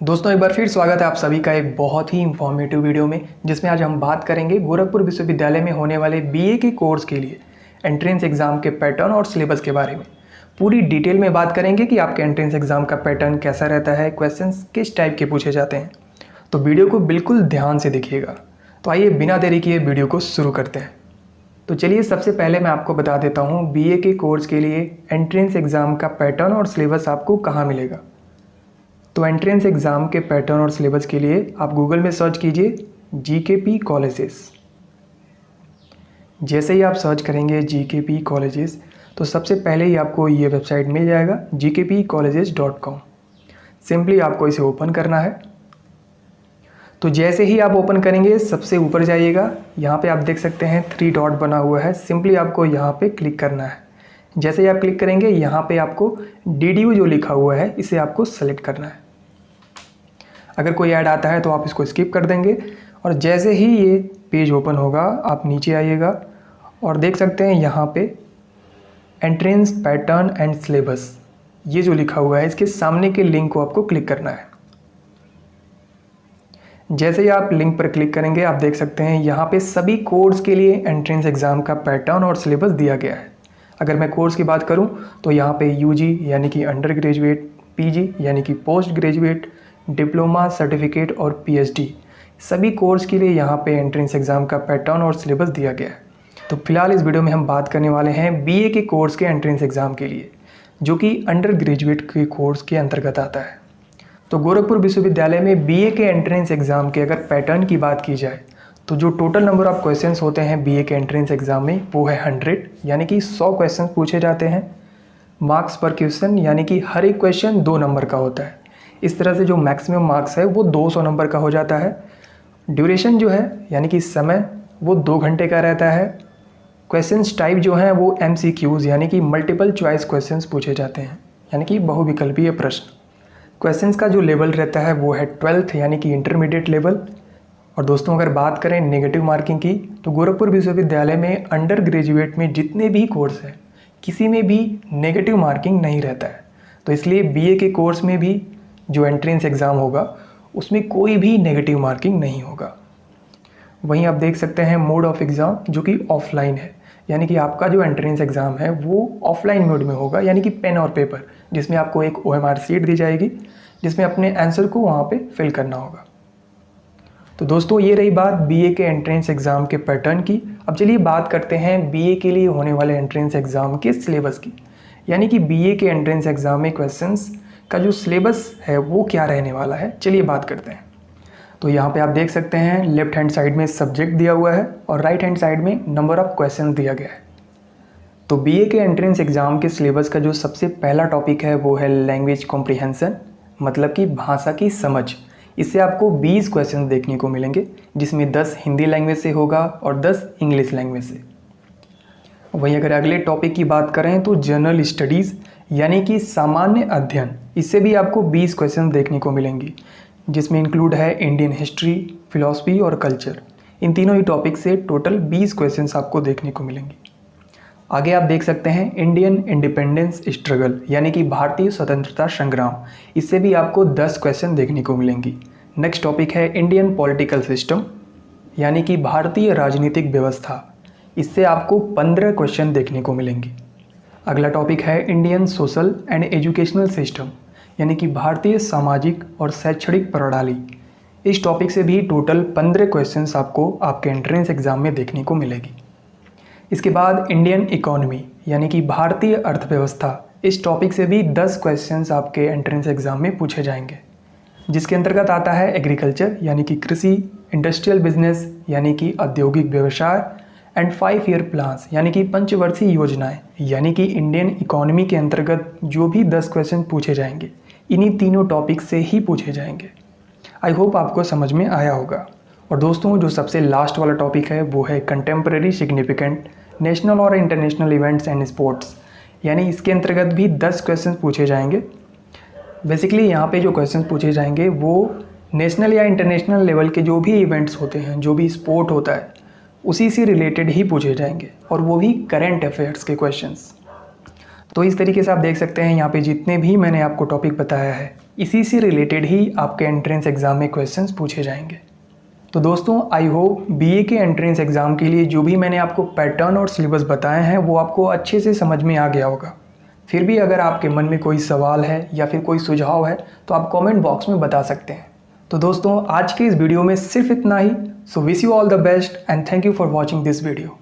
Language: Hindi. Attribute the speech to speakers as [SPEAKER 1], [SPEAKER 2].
[SPEAKER 1] दोस्तों एक बार फिर स्वागत है आप सभी का एक बहुत ही इंफॉर्मेटिव वीडियो में, जिसमें आज हम बात करेंगे गोरखपुर विश्वविद्यालय में होने वाले बीए के कोर्स के लिए एंट्रेंस एग्ज़ाम के पैटर्न और सिलेबस के बारे में पूरी डिटेल में बात करेंगे कि आपके एंट्रेंस एग्ज़ाम का पैटर्न कैसा रहता है, क्वेश्चंस किस टाइप के पूछे जाते हैं। तो वीडियो को बिल्कुल ध्यान से देखिएगा। तो आइए बिना देरी किए वीडियो को शुरू करते हैं। तो चलिए सबसे पहले मैं आपको बता देता हूँ बीए के कोर्स के लिए एंट्रेंस एग्ज़ाम का पैटर्न और सिलेबस आपको कहाँ मिलेगा। तो एंट्रेंस एग्ज़ाम के पैटर्न और सिलेबस के लिए आप गूगल में सर्च कीजिए जीकेपी कॉलेजेस। जैसे ही आप सर्च करेंगे जीकेपी कॉलेजेस तो सबसे पहले ही आपको ये वेबसाइट मिल जाएगा gkpcolleges.com। सिंपली आपको इसे ओपन करना है। तो जैसे ही आप ओपन करेंगे सबसे ऊपर जाइएगा, यहाँ पे आप देख सकते हैं 3 डॉट बना हुआ है। सिंपली आपको यहाँ पे क्लिक करना है। जैसे ही आप क्लिक करेंगे यहाँ पे आपको DDU जो लिखा हुआ है इसे आपको सेलेक्ट करना है। अगर कोई ऐड आता है तो आप इसको स्किप कर देंगे और जैसे ही ये पेज ओपन होगा आप नीचे आइएगा और देख सकते हैं यहाँ पे एंट्रेंस पैटर्न एंड सिलेबस ये जो लिखा हुआ है इसके सामने के लिंक को आपको क्लिक करना है। जैसे ही आप लिंक पर क्लिक करेंगे आप देख सकते हैं यहाँ पे सभी कोर्स के लिए एंट्रेंस एग्ज़ाम का पैटर्न और सिलेबस दिया गया है। अगर मैं कोर्स की बात करूँ तो यहाँ पे UG यानी कि अंडर ग्रेजुएट, PG यानी कि पोस्ट ग्रेजुएट, डिप्लोमा, सर्टिफिकेट और PhD सभी कोर्स के लिए यहाँ पे एंट्रेंस एग्ज़ाम का पैटर्न और सिलेबस दिया गया है। तो फिलहाल इस वीडियो में हम बात करने वाले हैं BA के कोर्स के एंट्रेंस एग्ज़ाम के लिए, जो कि अंडर ग्रेजुएट के कोर्स के अंतर्गत आता है। तो गोरखपुर विश्वविद्यालय में BA के एंट्रेंस एग्ज़ाम के अगर पैटर्न की बात की जाए तो जो टोटल नंबर ऑफ क्वेश्चंस होते हैं BA के एंट्रेंस एग्ज़ाम में वो है 100, यानी कि 100 क्वेश्चन पूछे जाते हैं। मार्क्स पर क्वेश्चन यानी कि हर एक क्वेश्चन 2 नंबर का होता है। इस तरह से जो मैक्सिमम मार्क्स है वो 200 नंबर का हो जाता है। ड्यूरेशन जो है यानी कि समय वो 2 घंटे का रहता है। क्वेश्चंस टाइप जो हैं वो MCQs यानी कि मल्टीपल चॉइस क्वेश्चंस पूछे जाते हैं, यानी कि बहुविकल्पीय प्रश्न। क्वेश्चंस का जो लेवल रहता है वो है 12th यानी कि इंटरमीडिएट लेवल। और दोस्तों अगर बात करें नेगेटिव मार्किंग की तो गोरखपुर विश्वविद्यालय में अंडर ग्रेजुएट में जितने भी कोर्स हैं किसी में भी नेगेटिव मार्किंग नहीं रहता है। तो इसलिए BA के कोर्स में भी जो एंट्रेंस एग्ज़ाम होगा उसमें कोई भी नेगेटिव मार्किंग नहीं होगा। वहीं आप देख सकते हैं मोड ऑफ एग्ज़ाम जो कि ऑफलाइन है, यानी कि आपका जो एंट्रेंस एग्ज़ाम है वो ऑफलाइन मोड में होगा, यानी कि पेन और पेपर, जिसमें आपको एक OMR शीट दी जाएगी जिसमें अपने आंसर को वहाँ पे फिल करना होगा। तो दोस्तों ये रही बात BA के एंट्रेंस एग्ज़ाम के पैटर्न की। अब चलिए बात करते हैं BA के लिए होने वाले एंट्रेंस एग्ज़ाम के सिलेबस की, यानी कि BA के एंट्रेंस एग्ज़ाम में क्वेश्चंस का जो सिलेबस है वो क्या रहने वाला है। चलिए बात करते हैं। तो यहाँ पे आप देख सकते हैं लेफ्ट हैंड साइड में सब्जेक्ट दिया हुआ है और राइट हैंड साइड में नंबर ऑफ क्वेश्चन दिया गया है। तो BA के एंट्रेंस एग्ज़ाम के सिलेबस का जो सबसे पहला टॉपिक है वो है लैंग्वेज कॉम्प्रिहेंसन, मतलब कि भाषा की समझ। इससे आपको 20 क्वेश्चन देखने को मिलेंगे, जिसमें 10 हिंदी लैंग्वेज से होगा और 10 इंग्लिश लैंग्वेज से। वहीं अगर अगले टॉपिक की बात करें तो जनरल स्टडीज़ यानी कि सामान्य अध्ययन, इससे भी आपको 20 क्वेश्चन देखने को मिलेंगी, जिसमें इंक्लूड है इंडियन हिस्ट्री, फिलॉसफी और कल्चर। इन तीनों ही टॉपिक से टोटल 20 क्वेश्चन आपको देखने को मिलेंगे। आगे आप देख सकते हैं इंडियन इंडिपेंडेंस स्ट्रगल यानी कि भारतीय स्वतंत्रता संग्राम, इससे भी आपको 10 क्वेश्चन देखने को मिलेंगी। नेक्स्ट टॉपिक है इंडियन पॉलिटिकल सिस्टम यानी कि भारतीय राजनीतिक व्यवस्था, इससे आपको 15 क्वेश्चन देखने को मिलेंगी। अगला टॉपिक है Indian social and educational system यानी कि भारतीय सामाजिक और शैक्षणिक प्रणाली। इस टॉपिक से भी टोटल 15 क्वेश्चंस आपको आपके एंट्रेंस एग्ज़ाम में देखने को मिलेगी। इसके बाद इंडियन इकोनॉमी यानी कि भारतीय अर्थव्यवस्था, इस टॉपिक से भी 10 क्वेश्चंस आपके एंट्रेंस एग्ज़ाम में पूछे जाएंगे, जिसके अंतर्गत आता है एग्रीकल्चर यानी कि कृषि, इंडस्ट्रियल बिजनेस यानी कि औद्योगिक व्यवसाय एंड 5 ईयर प्लान्स यानी कि पंचवर्षीय योजनाएं, यानी कि इंडियन इकोनॉमी के अंतर्गत जो भी 10 क्वेश्चन पूछे जाएंगे इन्हीं तीनों टॉपिक से ही पूछे जाएंगे। आई होप आपको समझ में आया होगा। और दोस्तों जो सबसे लास्ट वाला टॉपिक है वो है कंटेम्प्रेरी सिग्निफिकेंट नेशनल और इंटरनेशनल इवेंट्स एंड स्पोर्ट्स, यानी इसके अंतर्गत भी 10 क्वेश्चन पूछे जाएंगे। बेसिकली यहाँ पे जो क्वेश्चन पूछे जाएंगे वो नेशनल या इंटरनेशनल लेवल के जो भी इवेंट्स होते हैं, जो भी स्पोर्ट होता है, उसी से रिलेटेड ही पूछे जाएंगे, और वो भी करंट अफेयर्स के क्वेश्चंस। तो इस तरीके से आप देख सकते हैं यहाँ पे जितने भी मैंने आपको टॉपिक बताया है इसी से रिलेटेड ही आपके एंट्रेंस एग्ज़ाम में क्वेश्चंस पूछे जाएंगे। तो दोस्तों आई होप बीए के एंट्रेंस एग्ज़ाम के लिए जो भी मैंने आपको पैटर्न और सिलेबस बताए हैं वो आपको अच्छे से समझ में आ गया होगा। फिर भी अगर आपके मन में कोई सवाल है या फिर कोई सुझाव है तो आप कमेंट बॉक्स में बता सकते हैं। तो दोस्तों आज के इस वीडियो में सिर्फ इतना ही। So wish you all the best and thank you for watching this video.